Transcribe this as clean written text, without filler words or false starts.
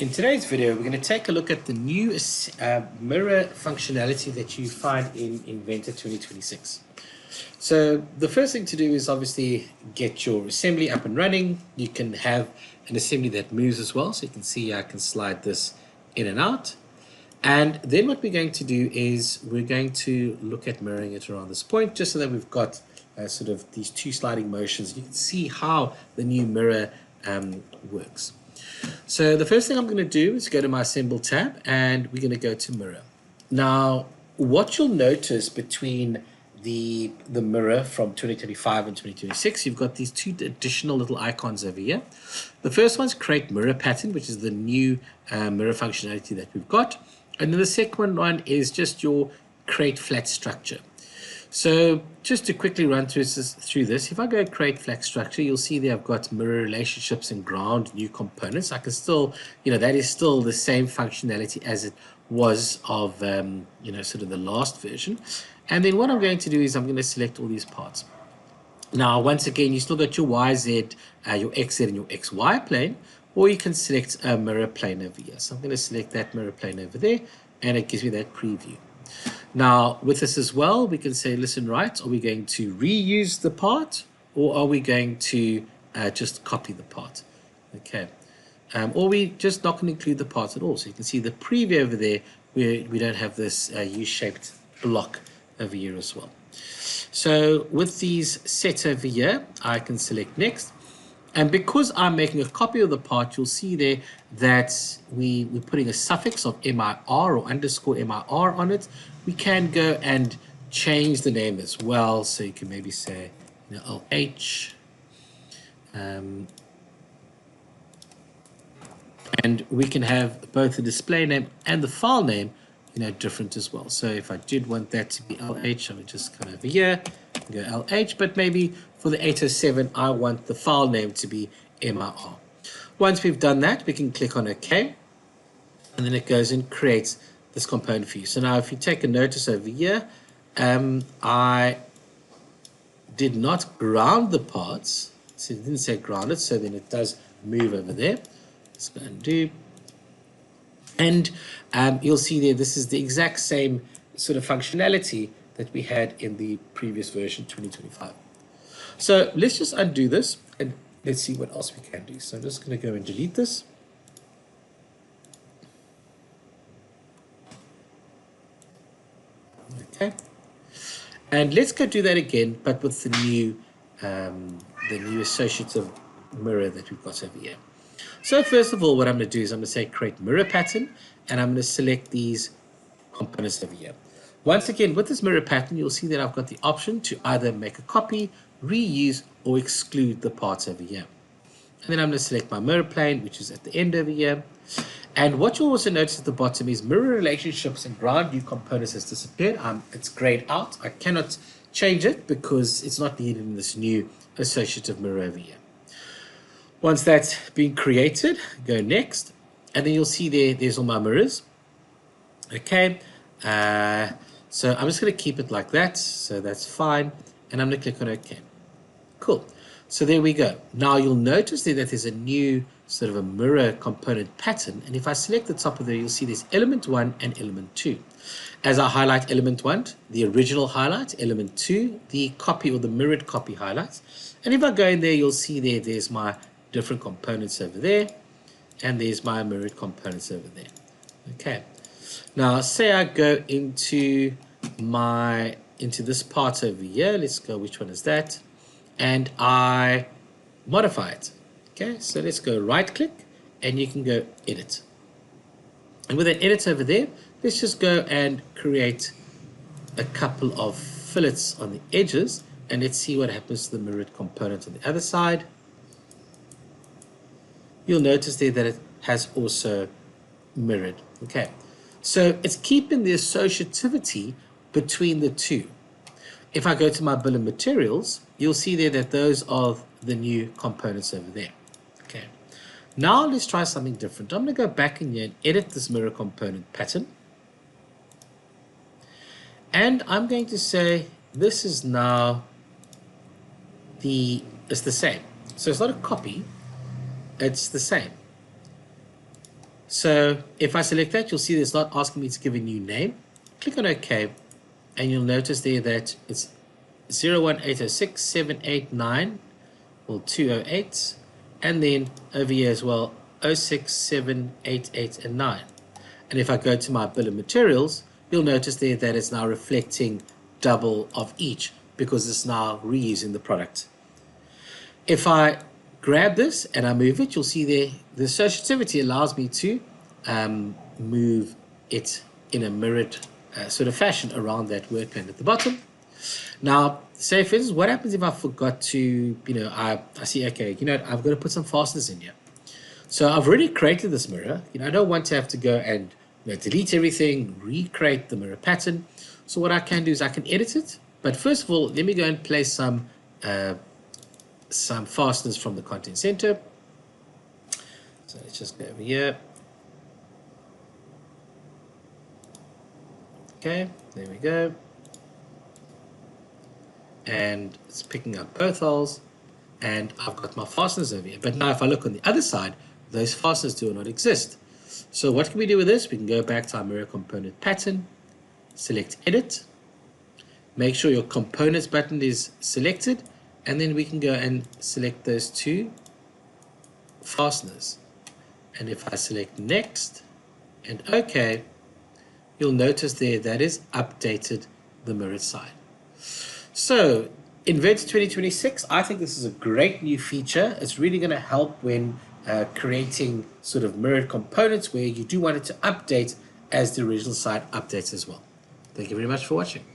In today's video, we're going to take a look at the new mirror functionality that you find in Inventor 2026. So the first thing to do is obviously get your assembly up and running. You can have an assembly that moves as well. So you can see I can slide this in and out. And then what we're going to do is we're going to look at mirroring it around this point, just so that we've got sort of these two sliding motions. You can see how the new mirror works. So the first thing I'm going to do is go to my Assemble tab, and we're going to go to Mirror. Now, what you'll notice between the mirror from 2025 and 2026, you've got these two additional little icons over here. The first one's Create Mirror Pattern, which is the new mirror functionality that we've got. And then the second one is just your Create Flat Structure. So just to quickly run through this, if I go create flat structure, you'll see there I've got mirror relationships and ground new components. I can still, that is still the same functionality as it was of, sort of the last version. And then what I'm going to do is I'm going to select all these parts. Now, once again, you still got your YZ, your XZ and your XY plane, or you can select a mirror plane over here. So I'm going to select that mirror plane over there, and it gives me that preview. Now, with this as well, we can say, listen, right, are we going to reuse the part, or are we going to just copy the part? Okay. Or we just not going to include the part at all. So you can see the preview over there, where we don't have this U-shaped block over here as well. So with these set over here, I can select next. And because I'm making a copy of the part, you'll see there that we're putting a suffix of MIR or underscore MIR on it. We can go and change the name as well. So you can maybe say, LH. And we can have both the display name and the file name, different as well. So if I did want that to be LH, I would just come over here and go LH, but maybe for the 807, I want the file name to be MIR. Once we've done that, we can click on OK, and then it goes and creates this component for you. So now if you take a notice over here, I did not ground the parts. So it didn't say grounded, so then it does move over there. Let's go and do. And you'll see there, this is the exact same sort of functionality that we had in the previous version, 2025. So let's just undo this, and let's see what else we can do. So I'm just going to go and delete this. Okay. And let's go do that again, but with the new associative mirror that we've got over here. So first of all, what I'm going to do is I'm going to say create mirror pattern, and I'm going to select these components over here. Once again, with this mirror pattern, you'll see that I've got the option to either make a copy, reuse, or exclude the parts over here. And then I'm going to select my mirror plane, which is at the end over here. And what you'll also notice at the bottom is mirror relationships and ground new components has disappeared. It's grayed out. I cannot change it because it's not needed in this new associative mirror over here. Once that's been created, go next. And then you'll see there's all my mirrors. Okay. So I'm just going to keep it like that. So that's fine. And I'm going to click on OK. Cool. So there we go. Now you'll notice there that there's a new sort of a mirror component pattern. And if I select the top of there, you'll see there's element 1 and element 2. As I highlight element 1, the original highlight, element 2, the copy or the mirrored copy highlights. And if I go in there, you'll see there's my different components over there. And there's my mirrored components over there. Okay. Now say I go into this part over here. Let's go, which one is that? And I modify it. Okay, so let's go right click, and you can go edit. And with that edit over there, let's just go and create a couple of fillets on the edges, and let's see what happens to the mirrored component on the other side. You'll notice there that it has also mirrored. Okay, so it's keeping the associativity between the two. If I go to my bill of materials, you'll see there that those are the new components over there. Okay. Now let's try something different. I'm going to go back in here and edit this mirror component pattern. And I'm going to say this is now it's the same. So it's not a copy, it's the same. So if I select that, you'll see it's not asking me to give a new name. Click on OK, and you'll notice there that it's 018067889, well 208, and then over here as well 06788 and 9. And if I go to my bill of materials, you'll notice there that it's now reflecting double of each because it's now reusing the product. If I grab this and I move it, you'll see there the associativity allows me to move it in a mirrored sort of fashion around that word pen at the bottom. Now, say for instance, what happens if I forgot to, I see, okay, I've got to put some fasteners in here. So I've already created this mirror. I don't want to have to go and delete everything, recreate the mirror pattern. So what I can do is I can edit it. But first of all, let me go and place some fasteners from the content center. So let's just go over here. Okay, there we go. And it's picking up both holes, and I've got my fasteners over here. But now if I look on the other side, those fasteners do not exist. So what can we do with this? We can go back to our mirror component pattern, select edit, make sure your components button is selected, and then we can go and select those two fasteners. And if I select next and OK, you'll notice there that is updated the mirrored side. So Inventor 2026, I think this is a great new feature. It's really going to help when creating sort of mirrored components where you do want it to update as the original side updates as well. Thank you very much for watching.